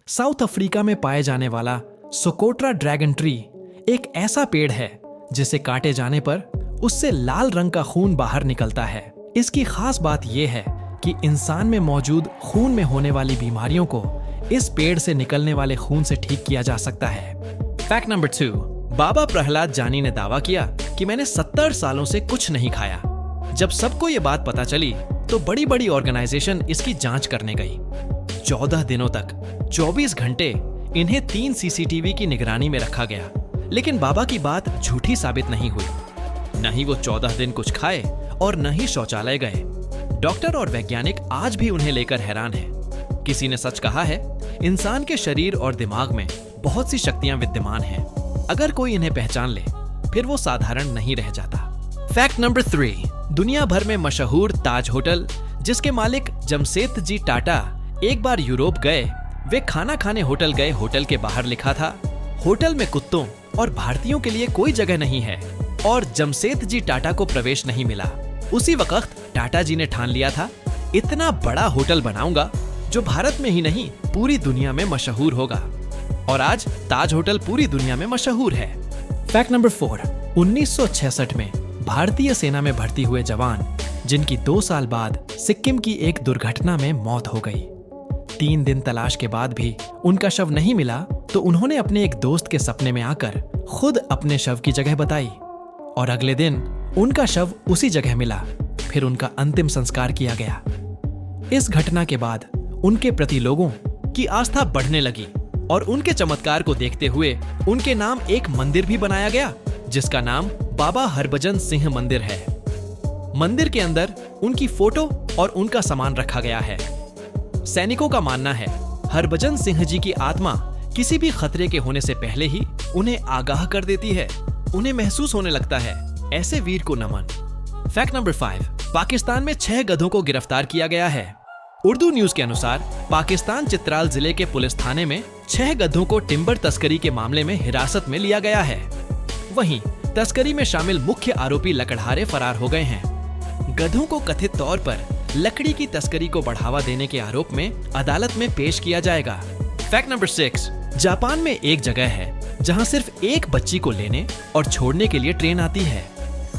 South Africa में पाए जाने वाला सोकोट्रा ड्रैगन ट्री एक ऐसा पेड़ है जिसे काटे जाने पर उससे लाल रंग का खून बाहर निकलता है। इसकी खास बात यह है कि इंसान में मौजूद खून में होने वाली बीमारियों को इस पेड़ से निकलने वाले खून से ठीक किया जा सकता है। फैक्ट नंबर 2, बाबा प्रहलाद जानी ने दावा किया कि मैंने 70 सालों से कुछ नहीं खाया। जब सबको ये बात पता चली तो बड़ी बड़ी ऑर्गेनाइजेशन इसकी जांच करने गई। 14 दिनों तक 24 घंटे इन्हें 3 सीसीटीवी की निगरानी में रखा गया, लेकिन बाबा की बात झूठी साबित नहीं हुई। न ही वो 14 दिन कुछ खाए और न ही शौचालय गए। डॉक्टर और वैज्ञानिक आज भी उन्हें लेकर हैरान हैं। किसी ने सच कहा है, इंसान के शरीर और दिमाग में बहुत सी शक्तियां विद्यमान हैं। अगर कोई इन्हें पहचान ले फिर वो साधारण नहीं रह जाता। फैक्ट नंबर 3, दुनिया भर में मशहूर ताज होटल, जिसके मालिक जमशेदजी टाटा एक बार यूरोप गए, वे खाना खाने होटल गए। होटल के बाहर लिखा था, होटल में कुत्तों और भारतीयों के लिए कोई जगह नहीं है, और जमशेदजी टाटा को प्रवेश नहीं मिला। उसी वक्त टाटा जी ने ठान लिया था, इतना बड़ा होटल बनाऊंगा जो भारत में ही नहीं पूरी दुनिया में मशहूर होगा। और आज ताज होटल पूरी दुनिया में मशहूर है। फैक्ट नंबर 4, 1966 में भारतीय सेना में भर्ती हुए जवान, जिनकी 2 साल बाद सिक्किम की एक दुर्घटना में मौत हो गई। 3 दिन तलाश के बाद भी उनका शव नहीं मिला तो उन्होंने अपने एक दोस्त के सपने में आकर खुद अपने शव की जगह बताई, और अगले दिन उनका शव उसी जगह मिला। फिर उनका अंतिम संस्कार किया गया। इस घटना के बाद उनके प्रति लोगों की आस्था बढ़ने लगी और उनके चमत्कार को देखते हुए उनके नाम एक मंदिर भी बनाया गया, जिसका नाम बाबा हरभजन सिंह मंदिर है। मंदिर के अंदर उनकी फोटो और उनका सामान रखा गया है। सैनिकों का मानना है, हरभजन सिंह जी की आत्मा किसी भी खतरे के होने से पहले ही उन्हें आगाह कर देती है। उन्हें महसूस होने लगता है, ऐसे वीर को नमन। फैक्ट नंबर 5, पाकिस्तान में 6 गधों को गिरफ्तार किया गया है। उर्दू न्यूज के अनुसार पाकिस्तान चित्राल जिले के पुलिस थाने में 6 गधों को टिम्बर तस्करी के मामले में हिरासत में लिया गया है। वहीं तस्करी में शामिल मुख्य आरोपी लकड़हारे फरार हो गए हैं। गधों को कथित तौर पर लकड़ी की तस्करी को बढ़ावा देने के आरोप में अदालत में पेश किया जाएगा। फैक्ट नंबर 6, जापान में एक जगह है जहां सिर्फ एक बच्ची को लेने और छोड़ने के लिए ट्रेन आती है।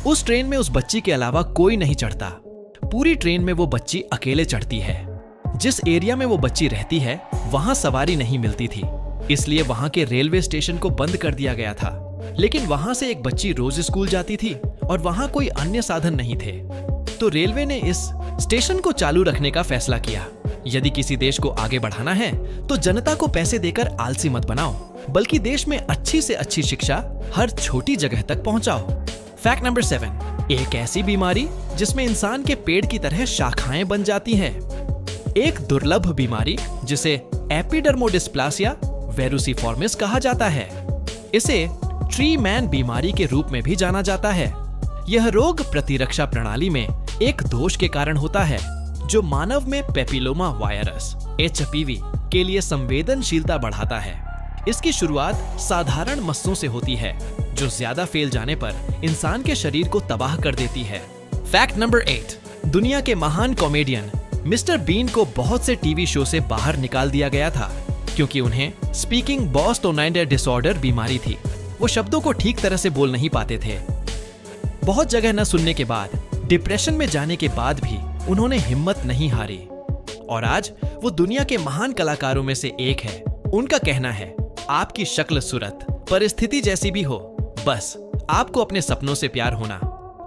उस ट्रेन में उस बच्ची के अलावा कोई नहीं चढ़ता। पूरी ट्रेन में वो बच्ची अकेले चढ़ती है। जिस एरिया में वो बच्ची रहती है वहां सवारी नहीं मिलती थी, इसलिए वहां के रेलवे स्टेशन को बंद कर दिया गया था। लेकिन वहां से एक बच्ची रोज स्कूल जाती थी और वहां कोई अन्य साधन नहीं थे, तो रेलवे ने इस स्टेशन को चालू रखने का फैसला किया। यदि किसी देश को आगे बढ़ाना है तो जनता को पैसे देकर आलसी मत बनाओ, बल्कि देश में अच्छी से अच्छी शिक्षा हर छोटी जगह तक पहुंचाओ। फैक्ट नंबर 7, एक ऐसी बीमारी जिसमें इंसान के पेड़ की तरह शाखाएं बन जाती हैं। एक दुर्लभ बीमारी जिसे एपिडर्मोडिस्प्लासिया वेरुसिफॉर्मिस कहा जाता है। इसे ट्री मैन बीमारी के रूप में भी जाना जाता है। यह रोग प्रतिरक्षा प्रणाली में एक दोष के कारण होता है, जो मानव में पेपिलोमा वायरस HPV के लिए संवेदनशीलता बढ़ाता है। इसकी शुरुआत साधारण मस्सों से होती है, जो ज्यादा फैल जाने पर इंसान के शरीर को तबाह कर देती है। फैक्ट नंबर 8, दुनिया के महान कॉमेडियन मिस्टर बीन को बहुत से टीवी शो से बाहर निकाल दिया गया था, क्योंकि उन्हें स्पीकिंग बॉस्टोनाइडर डिसऑर्डर बीमारी थी। वो शब्दों को ठीक तरह से बोल नहीं पाते थे। बहुत जगह न सुनने के बाद, डिप्रेशन में जाने के बाद भी उन्होंने हिम्मत नहीं हारी, और आज वो दुनिया के महान कलाकारों में से एक है। उनका कहना है, आपकी शक्ल सूरत परिस्थिति जैसी भी हो, बस आपको अपने सपनों से प्यार होना,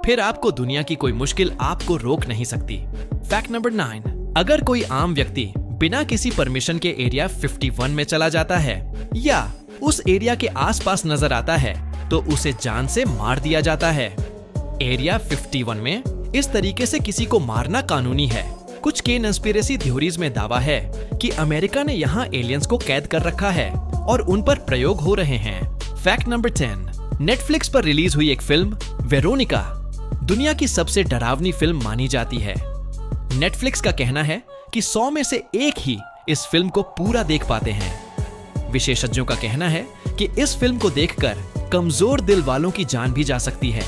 फिर आपको दुनिया की कोई मुश्किल आपको रोक नहीं सकती। फैक्ट नंबर 9, अगर कोई आम व्यक्ति बिना किसी परमिशन के एरिया 51 में चला जाता है या उस एरिया के आसपास नजर आता है तो उसे जान से मार दिया जाता है। एरिया 51 में इस तरीके से किसी को मारना कानूनी है। कुछ कंस्पिरेसी थ्योरीज में दावा है कि अमेरिका ने यहाँ एलियंस को कैद कर रखा है और उन पर प्रयोग हो रहे हैं। फैक्ट नंबर 10, नेटफ्लिक्स पर रिलीज हुई एक फिल्म वेरोनिका दुनिया की सबसे डरावनी फिल्म मानी जाती है। नेटफ्लिक्स का कहना है कि 100 में से एक ही इस फिल्म को पूरा देख पाते हैं। विशेषज्ञों का कहना है कि इस फिल्म को देखकर कमजोर दिल वालों की जान भी जा सकती है।